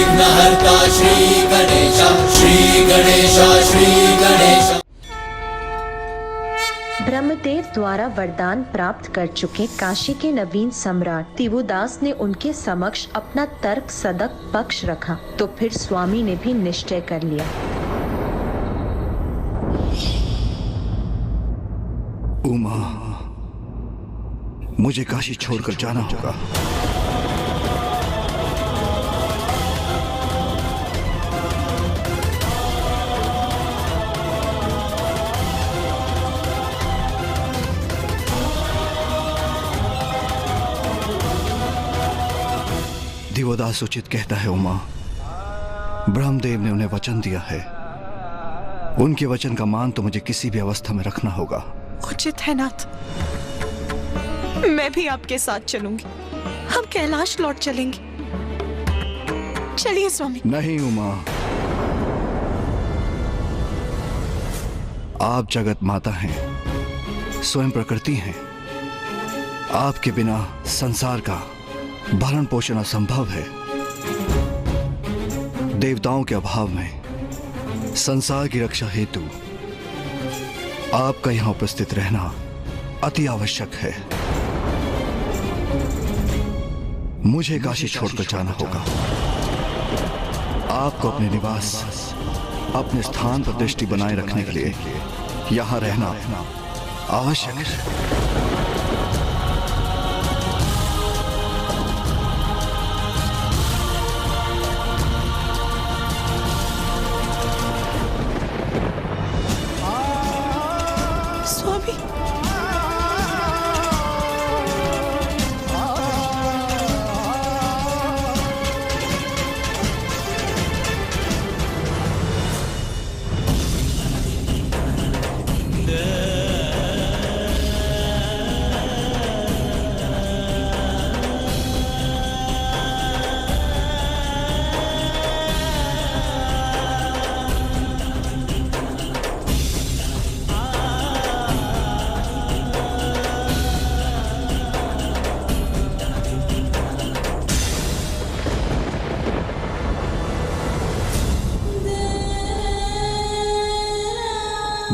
विघ्नहर्ता श्री गणेश, श्री गणेश, श्री गणेश। ब्रह्मदेव द्वारा वरदान प्राप्त कर चुके काशी के नवीन सम्राट दिवोदास ने उनके समक्ष अपना तर्क सदक पक्ष रखा तो फिर स्वामी ने भी निश्चय कर लिया। उमा, मुझे काशी छोड़कर जाना होगा। दिवोदास उचित कहता है उमा। ब्रह्मदेव ने उन्हें वचन दिया है, उनके वचन का मान तो मुझे किसी भी अवस्था में रखना होगा। उचित है नाथ, मैं भी आपके साथ चलूंगी। हम कैलाश लौट चलेंगे। चलिए स्वामी। नहीं उमा, आप जगत माता हैं, स्वयं प्रकृति हैं। आपके बिना संसार का भरण पोषण असंभव है। देवताओं के अभाव में संसार की रक्षा हेतु आपका यहां उपस्थित रहना अति आवश्यक है। मुझे काशी छोड़कर जाना होगा। आपको अपने निवास, अपने स्थान पर दृष्टि बनाए रखने के लिए यहां रहना आवश्यक है।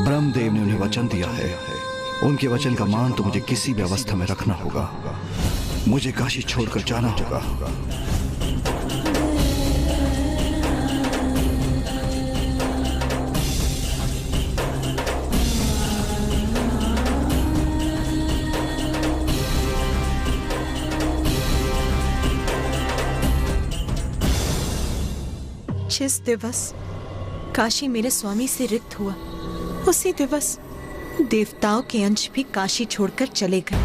ब्रह्मदेव ने उन्हें वचन दिया है, उनके वचन का मान तो मुझे किसी भी अवस्था में रखना होगा। मुझे काशी छोड़कर जाना होगा। जिस दिवस काशी मेरे स्वामी से रिक्त हुआ, उसी दिवस देवताओं के अंश भी काशी छोड़कर चले गए।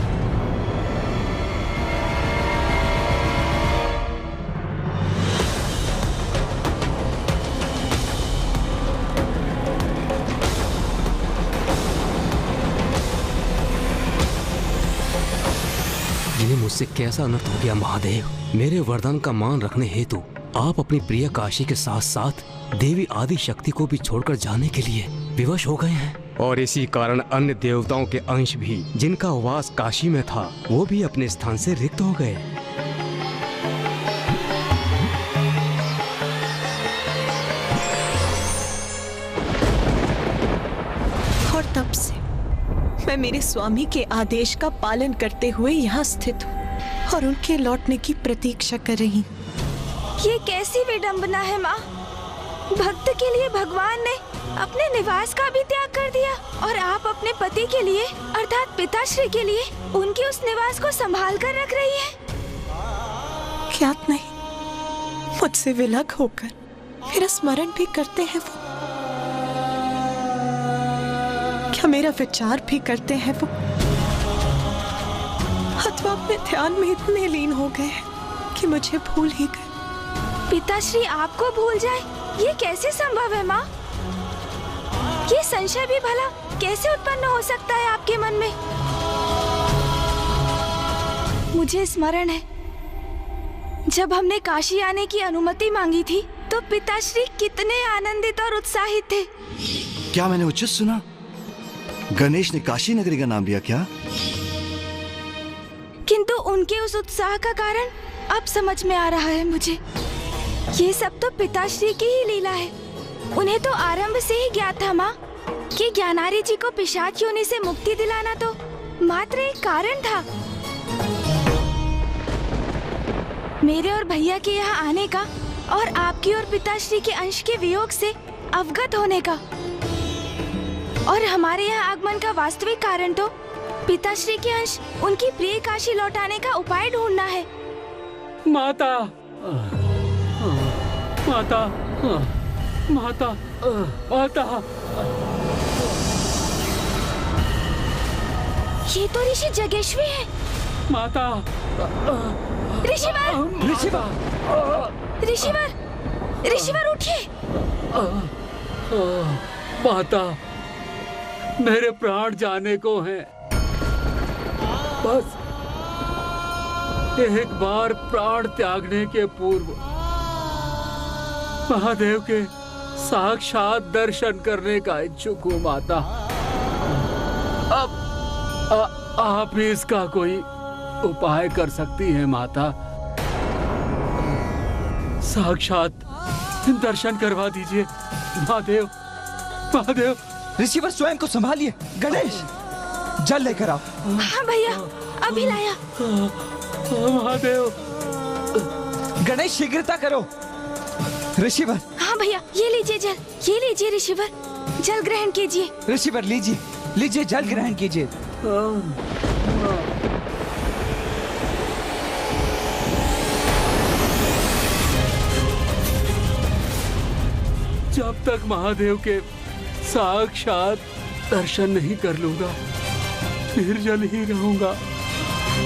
ये मुझसे कैसा अनर्थ हो गया महादेव। मेरे वरदान का मान रखने हेतु आप अपनी प्रिय काशी के साथ साथ देवी आदि शक्ति को भी छोड़कर जाने के लिए विवश हो गए हैं। और इसी कारण अन्य देवताओं के अंश भी जिनका वास काशी में था, वो भी अपने स्थान से रिक्त हो गए। और तब से मैं मेरे स्वामी के आदेश का पालन करते हुए यहाँ स्थित हूँ और उनके लौटने की प्रतीक्षा कर रही हूँ। ये कैसी विडंबना है माँ। भक्त के लिए भगवान ने अपने निवास का भी त्याग कर दिया और आप अपने पति के लिए अर्थात पिताश्री के लिए उनके उस निवास को संभाल कर रख रही है। ज्ञात नहीं, मुझसे विलग होकर मेरा स्मरण भी करते हैं वो। क्या मेरा विचार भी करते हैं वो, अथवा अपने ध्यान में इतने लीन हो गए हैं कि मुझे भूल ही गए। पिताश्री आपको भूल जाए, ये कैसे संभव है माँ? ये संशय भी भला कैसे उत्पन्न हो सकता है आपके मन में? मुझे स्मरण है, जब हमने काशी आने की अनुमति मांगी थी तो पिताश्री कितने आनंदित और उत्साहित थे। क्या मैंने उचित सुना? गणेश ने काशी नगरी का नाम लिया क्या? किंतु उनके उस उत्साह का कारण अब समझ में आ रहा है मुझे। ये सब तो पिताश्री की ही लीला है। उन्हें तो आरंभ से ही ज्ञात था माँ कि ज्ञानारी जी को पिशाच योनि से मुक्ति दिलाना तो मात्र एक कारण था। मेरे और भैया के यहाँ आने का और आपकी और पिताश्री के अंश के वियोग से अवगत होने का, और हमारे यहाँ आगमन का वास्तविक कारण तो पिताश्री के अंश उनकी प्रिय काशी लौटाने का उपाय ढूंढना है। माता, माता, माता, माता। ये तो ऋषि जगेश्वी है। माता, ऋषिवर, ऋषिवर, ऋषिवर उठिए। माता, मेरे प्राण जाने को हैं। बस एक बार प्राण त्यागने के पूर्व महादेव के साक्षात दर्शन करने का इच्छुक हूँ माता। अब आप ही इसका कोई उपाय कर सकती हैं माता। साक्षात दर्शन करवा दीजिए महादेव, महादेव। ऋषिवर स्वयं को संभालिए। गणेश, जल लेकर आओ। हाँ भैया, अभी लाया। महादेव। गणेश, शीघ्रता करो। ऋषिवर। हाँ भैया, ये लीजिए जल, ये लीजिए ऋषिवर, जल ग्रहण कीजिए। ऋषिवर लीजिए, लीजिए जल ग्रहण कीजिए। जब तक महादेव के साक्षात दर्शन नहीं कर लूंगा निर्जल ही रहूंगा।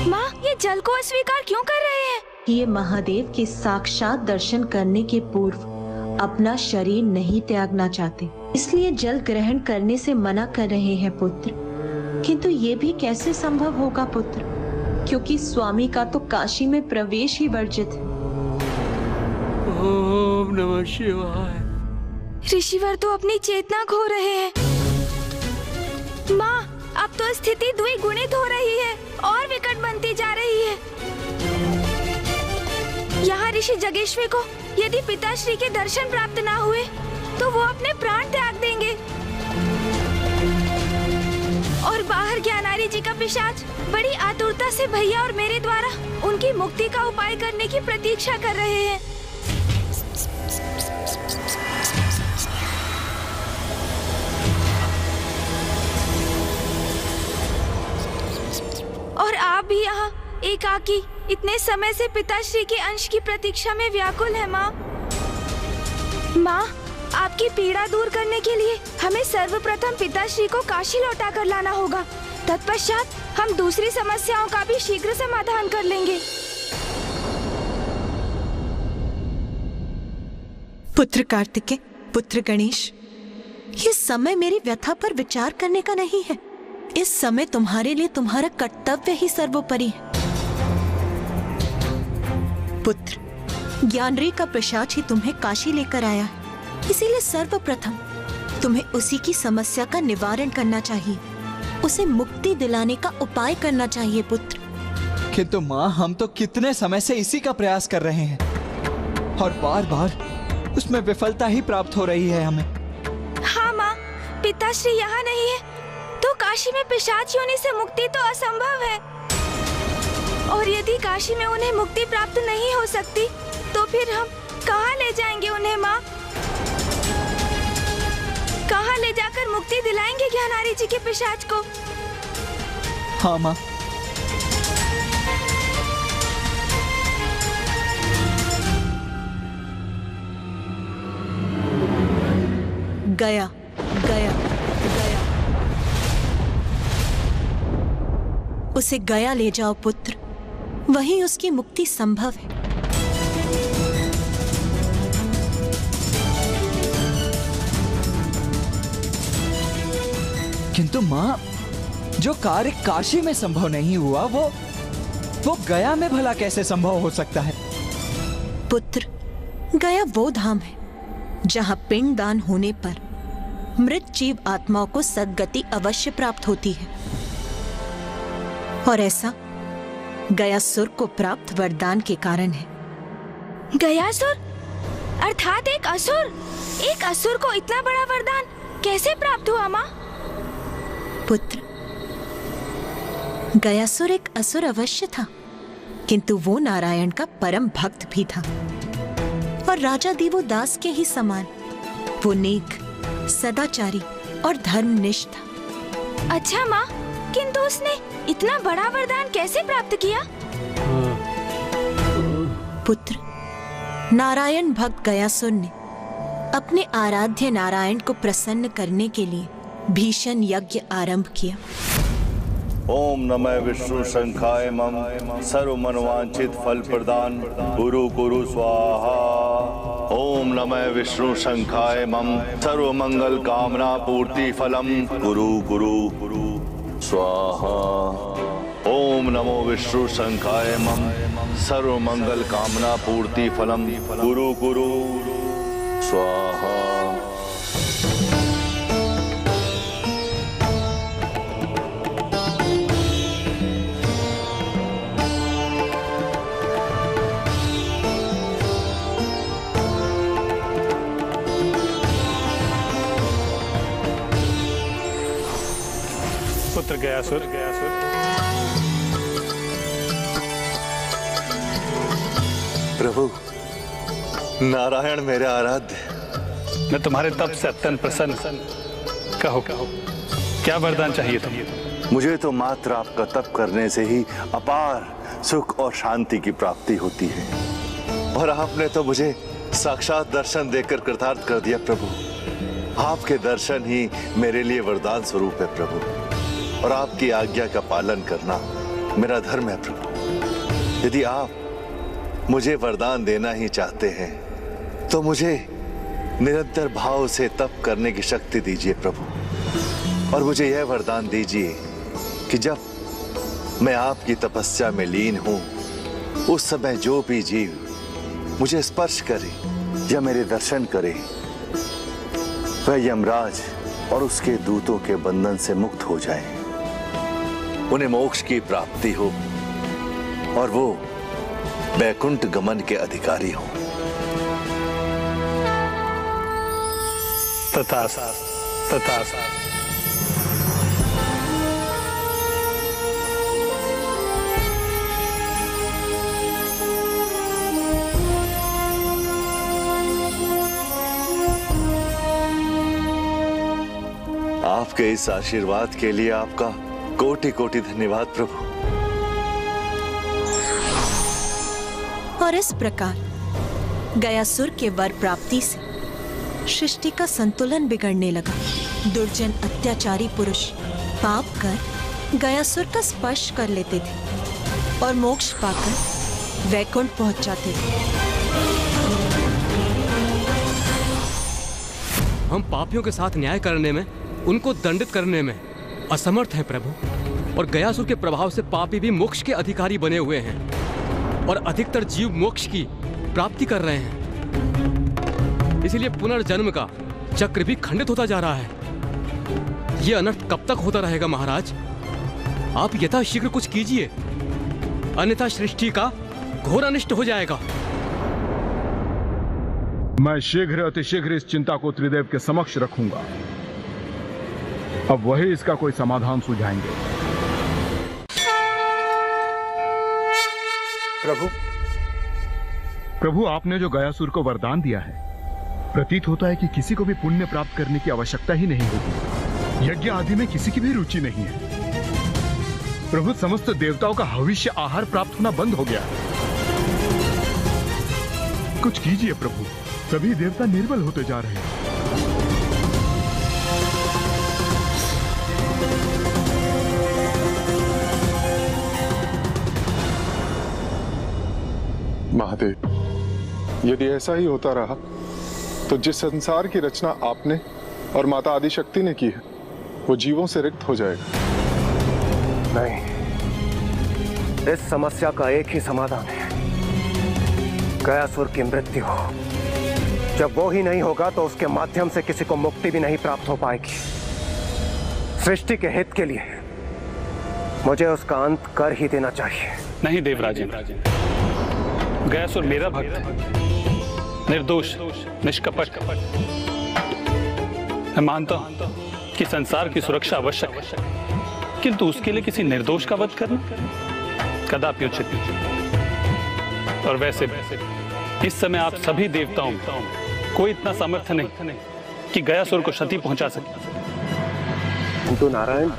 माँ, ये जल को अस्वीकार क्यों कर रहे हैं? ये महादेव के साक्षात दर्शन करने के पूर्व अपना शरीर नहीं त्यागना चाहते, इसलिए जल ग्रहण करने से मना कर रहे हैं पुत्र। किंतु ये भी कैसे संभव होगा पुत्र, क्योंकि स्वामी का तो काशी में प्रवेश ही वर्जित है। ओम नमः शिवाय। ऋषिवर तो अपनी चेतना खो रहे हैं। माँ, अब तो स्थिति द्विगुणित हो रही है और विकट बनती जा रही है। यहाँ ऋषि जगेश्वी को यदि पिताश्री के दर्शन प्राप्त ना हुए तो वो अपने प्राण त्याग देंगे, और बाहर ज्ञानारी जी का पिशाच बड़ी आतुरता से भैया और मेरे द्वारा उनकी मुक्ति का उपाय करने की प्रतीक्षा कर रहे हैं। और आप भी यहाँ एकाकी इतने समय से पिताश्री के अंश की प्रतीक्षा में व्याकुल है। माँ, माँ, आपकी पीड़ा दूर करने के लिए हमें सर्वप्रथम पिताश्री को काशी लौटा कर लाना होगा। तत्पश्चात हम दूसरी समस्याओं का भी शीघ्र समाधान कर लेंगे। पुत्र कार्तिकेय, पुत्र गणेश, ये समय मेरी व्यथा पर विचार करने का नहीं है। इस समय तुम्हारे लिए तुम्हारा कर्तव्य ही सर्वोपरि है। पुत्र, ज्ञानरी का पिशाच ही तुम्हें काशी लेकर आया है, इसीलिए सर्वप्रथम तुम्हें उसी की समस्या का निवारण करना चाहिए, उसे मुक्ति दिलाने का उपाय करना चाहिए पुत्र। किंतु माँ, हम तो कितने समय से इसी का प्रयास कर रहे हैं और बार बार उसमें विफलता ही प्राप्त हो रही है हमें। हाँ माँ, पिताश्री यहाँ नहीं है तो काशी में पिशाच योनि से मुक्ति तो असंभव है, और यदि काशी में उन्हें मुक्ति प्राप्त नहीं हो सकती तो फिर हम कहाँ ले जाएंगे उन्हें? माँ, कहाँ ले जाकर मुक्ति दिलाएंगे ज्ञानारी जी के पिशाच को? हाँ माँ। गया, गया, गया। उसे गया ले जाओ पुत्र, वहीं उसकी मुक्ति संभव है। किंतु माँ, जो कार्य काशी में संभव नहीं हुआ वो गया में भला कैसे संभव हो सकता है? पुत्र, गया वो धाम है जहां पिंड दान होने पर मृत जीव आत्माओं को सद्गति अवश्य प्राप्त होती है, और ऐसा गयासुर को प्राप्त वरदान के कारण है। गयासुर? अर्थात एक असुर को इतना बड़ा वरदान कैसे प्राप्त हुआ माँ? पुत्र, गयासुर एक असुर अवश्य था, किंतु वो नारायण का परम भक्त भी था और राजा देवोदास के ही समान वो नेक, सदाचारी और धर्मनिष्ठ था। अच्छा माँ, किंतु उसने इतना बड़ा वरदान कैसे प्राप्त किया? पुत्र, नारायण भक्त गयासुर ने अपने आराध्य नारायण को प्रसन्न करने के लिए भीषण यज्ञ आरंभ किया। ओम नमः विष्णु शंखाय मम सर्व मनवांछित फल प्रदान गुरु गुरु स्वाहा। ओम नमः विष्णु शंखाय मम सर्व मंगल कामना पूर्ति फलम गुरु गुरु गुरु स्वाहा। ओम नमो विष्णु शंखाय मम सर्व मंगल कामना पूर्ति फलम गुरु गुरु स्वाहा। पुत्र गयासुर, प्रभु, नारायण मेरे आराध्य, मैं तुम्हारे तप से अत्यंत प्रसन्न। कहो क्या वरदान चाहिए तुम्हें? मुझे तो मात्र आपका तप करने से ही अपार सुख और शांति की प्राप्ति होती है, और आपने तो मुझे साक्षात दर्शन देकर कृतार्थ कर दिया प्रभु। आपके दर्शन ही मेरे लिए वरदान स्वरूप है प्रभु, और आपकी आज्ञा का पालन करना मेरा धर्म है प्रभु। यदि आप मुझे वरदान देना ही चाहते हैं तो मुझे निरंतर भाव से तप करने की शक्ति दीजिए प्रभु, और मुझे यह वरदान दीजिए कि जब मैं आपकी तपस्या में लीन हूं उस समय जो भी जीव मुझे स्पर्श करे या मेरे दर्शन करे वह यमराज और उसके दूतों के बंधन से मुक्त हो जाए, उन्हें मोक्ष की प्राप्ति हो और वो वैकुंठ गमन के अधिकारी हो। तथास्तु, तथास्तु। आपके इस आशीर्वाद के लिए आपका कोटि कोटि धन्यवाद प्रभु। और इस प्रकार गयासुर के वर प्राप्ति से सृष्टि का संतुलन बिगड़ने लगा। दुर्जन अत्याचारी पुरुष पाप कर गयासुर का स्पर्श कर लेते थे और मोक्ष पाकर वैकुंठ पहुंच जाते थे। हम पापियों के साथ न्याय करने में, उनको दंडित करने में असमर्थ हैं प्रभु, और गयासुर के प्रभाव से पापी भी मोक्ष के अधिकारी बने हुए हैं और अधिकतर जीव मोक्ष की प्राप्ति कर रहे हैं। इसलिए पुनर्जन्म का चक्र भी खंडित होता जा रहा है। यह अनर्थ कब तक होता रहेगा महाराज? आप यथाशीघ्र कुछ कीजिए, अन्यथा सृष्टि का घोर अनिष्ट हो जाएगा। मैं शीघ्र अतिशीघ्र इस चिंता को त्रिदेव के समक्ष रखूंगा। अब वही इसका कोई समाधान सुझाएंगे। प्रभु, आपने जो गयासुर को वरदान दिया है, प्रतीत होता है कि किसी को भी पुण्य प्राप्त करने की आवश्यकता ही नहीं होगी। यज्ञ आदि में किसी की भी रुचि नहीं है। प्रभु, समस्त देवताओं का हविष्य आहार प्राप्त होना बंद हो गया। कुछ कीजिए प्रभु, सभी देवता निर्बल होते जा रहे हैं। महादेव, यदि ऐसा ही होता रहा तो जिस संसार की रचना आपने और माता आदिशक्ति ने की है वो जीवों से रिक्त हो जाएगा। नहीं, इस समस्या का एक ही समाधान है, गयासुर की मृत्यु हो। जब वो ही नहीं होगा तो उसके माध्यम से किसी को मुक्ति भी नहीं प्राप्त हो पाएगी। सृष्टि के हित के लिए मुझे उसका अंत कर ही देना चाहिए। नहीं देवराजेंद्र, गयासुर मेरा भक्त है, निर्दोष, निष्कपट। मैं मानता हूं कि संसार की सुरक्षा आवश्यक है, किंतु उसके लिए किसी निर्दोष का वध करना कदापि उचित नहीं। और वैसे इस समय आप सभी देवताओं में कोई इतना सामर्थ्य नहीं कि गयासुर को क्षति पहुंचा सके। किंतु नारायण,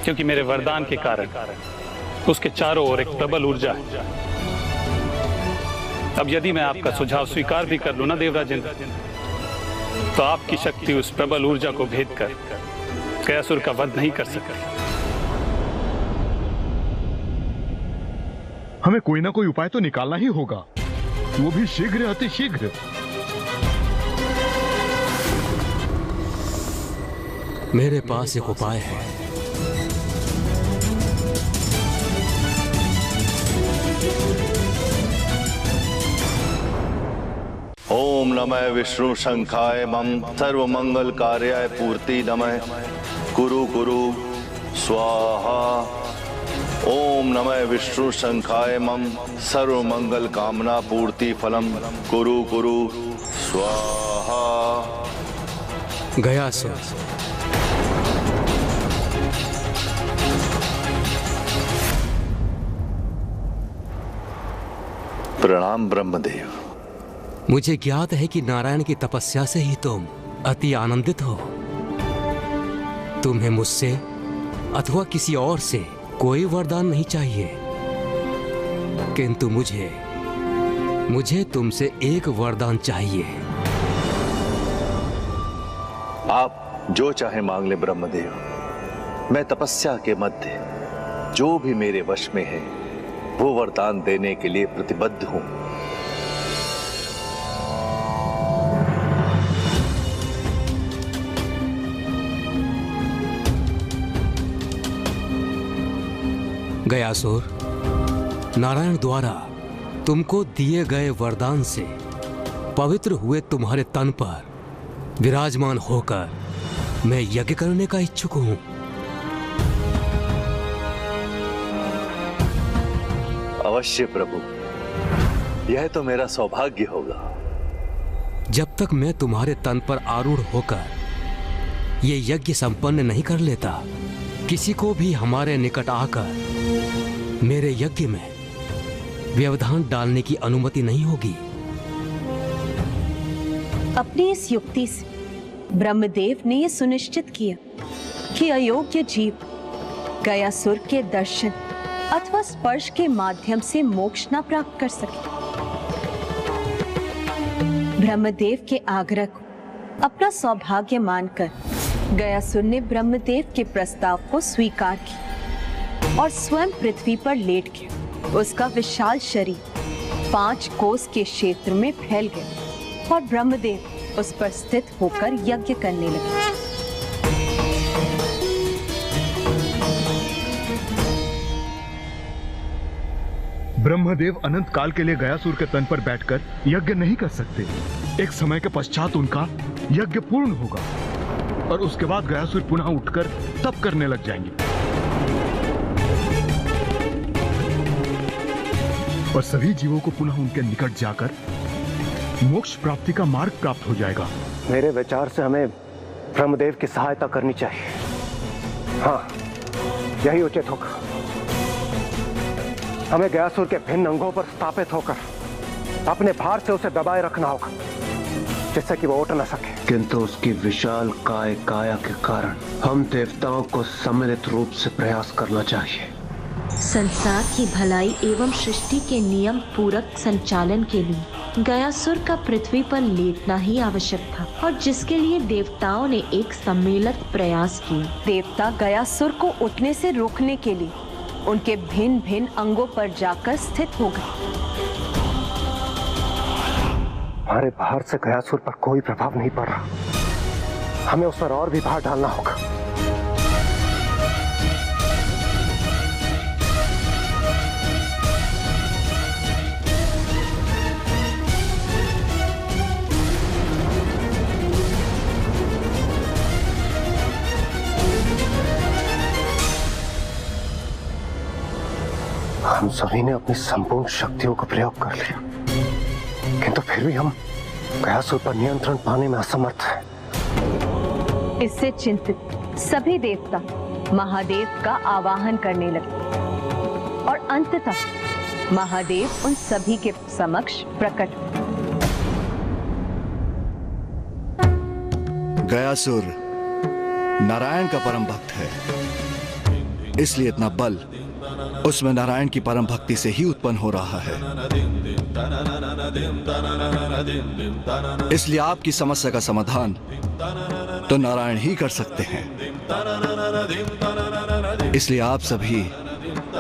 क्योंकि मेरे वरदान के कारण उसके चारों ओर एक प्रबल ऊर्जा है। अब यदि मैं आपका सुझाव स्वीकार भी कर लूं ना देवराजेंद्र, तो आपकी शक्ति उस प्रबल ऊर्जा को भेद कर गयासुर का वध नहीं कर सकती। हमें कोई ना कोई उपाय तो निकालना ही होगा, वो भी शीघ्र, अति शीघ्र। मेरे पास एक उपाय है। ओम नमः विष्णु शंखाय मम सर्व मंगल कार्याय पूर्ति नमः कुरु कुरु स्वाहा। ओम नमः विष्णु शंखाय मम सर्व मंगल कामना पूर्ति फलम कुरु कुरु स्वाहा। गयासुर, प्रणाम ब्रह्मदेव। मुझे ज्ञात है कि नारायण की तपस्या से ही तुम अति आनंदित हो। तुम्हें मुझसे अथवा किसी और से कोई वरदान नहीं चाहिए, किंतु मुझे तुमसे एक वरदान चाहिए। आप जो चाहे मांग ले ब्रह्मदेव। मैं तपस्या के मध्य जो भी मेरे वश में है वो वरदान देने के लिए प्रतिबद्ध हूं। गयासुर, नारायण द्वारा तुमको दिए गए वरदान से पवित्र हुए तुम्हारे तन पर विराजमान होकर मैं यज्ञ करने का इच्छुक हूं। अवश्य प्रभु, यह तो मेरा सौभाग्य होगा। जब तक मैं तुम्हारे तन पर आरूढ़ होकर ये यज्ञ संपन्न नहीं कर लेता, किसी को भी हमारे निकट आकर मेरे यज्ञ में व्यवधान डालने की अनुमति नहीं होगी। अपनी इस युक्ति से ब्रह्मदेव ने यह सुनिश्चित किया कि अयोग्य जीव गयासुर के दर्शन अथवा स्पर्श के माध्यम से मोक्ष न प्राप्त कर सके। ब्रह्मदेव के आग्रह को अपना सौभाग्य मानकर गयासुर ने ब्रह्मदेव के प्रस्ताव को स्वीकार किया और स्वयं पृथ्वी पर लेट गया। उसका विशाल शरीर 5 कोस के क्षेत्र में फैल गया और ब्रह्मदेव उस पर स्थित होकर यज्ञ करने लगे। ब्रह्मदेव अनंत काल के लिए गयासुर के तन पर बैठकर यज्ञ नहीं कर सकते। एक समय के पश्चात उनका यज्ञ पूर्ण होगा और उसके बाद गयासुर पुनः उठकर तप करने लग जाएंगे और सभी जीवों को पुनः उनके निकट जाकर मोक्ष प्राप्ति का मार्ग प्राप्त हो जाएगा। मेरे विचार से हमें ब्रह्मदेव की सहायता करनी चाहिए। हाँ, यही उचित होगा। हमें गयासुर के भिन्न अंगों पर स्थापित होकर अपने भार से उसे दबाए रखना होगा, जिससे कि वो उठ न सके। किंतु उसकी विशाल काया के कारण हम देवताओं को सम्मिलित रूप से प्रयास करना चाहिए। संसार की भलाई एवं सृष्टि के नियम पूरक संचालन के लिए गयासुर का पृथ्वी पर लेटना ही आवश्यक था, और जिसके लिए देवताओं ने एक सम्मिलित प्रयास किया। देवता गयासुर को उठने से रोकने के लिए उनके भिन्न भिन्न अंगों पर जाकर स्थित हो गए। हमारे भार से गयासुर पर कोई प्रभाव नहीं पड़ रहा। हमें उस पर और भी भार डालना होगा। हम सभी ने अपनी संपूर्ण शक्तियों का प्रयोग कर लिया, किंतु फिर भी हम गयासुर पर नियंत्रण पाने में असमर्थ है। इससे चिंतित सभी देवता महादेव का आवाहन करने लगे और अंततः महादेव उन सभी के समक्ष प्रकट हुए। गयासुर नारायण का परम भक्त है, इसलिए इतना बल उसमें नारायण की परम भक्ति से ही उत्पन्न हो रहा है। इसलिए आपकी समस्या का समाधान तो नारायण ही कर सकते हैं। इसलिए आप सभी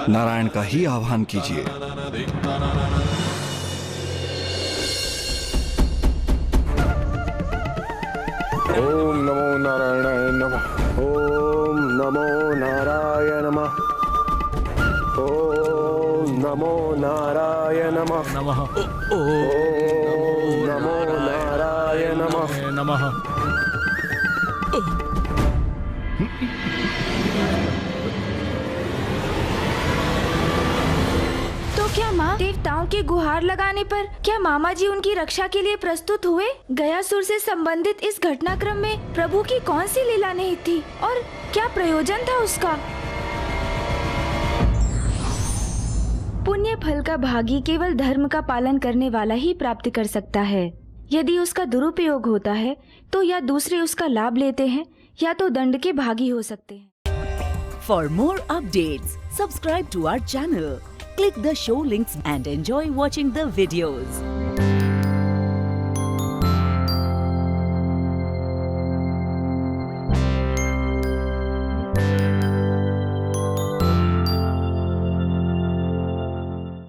नारायण का ही आह्वान कीजिए। ओम नमो नारायणाय नमः। ओम नमो नारायण नमः। ओम नमो नारायण नमः। ओम नमो नारायण नमः। तो क्या माँ देवताओं के गुहार लगाने पर क्या मामा जी उनकी रक्षा के लिए प्रस्तुत हुए? गयासुर से संबंधित इस घटनाक्रम में प्रभु की कौन सी लीला निहित थी और क्या प्रयोजन था उसका? पुण्य फल का भागी केवल धर्म का पालन करने वाला ही प्राप्त कर सकता है। यदि उसका दुरुपयोग होता है तो या दूसरे उसका लाभ लेते हैं या तो दंड के भागी हो सकते हैं। For more updates, subscribe to our channel, click the show links and enjoy watching the videos.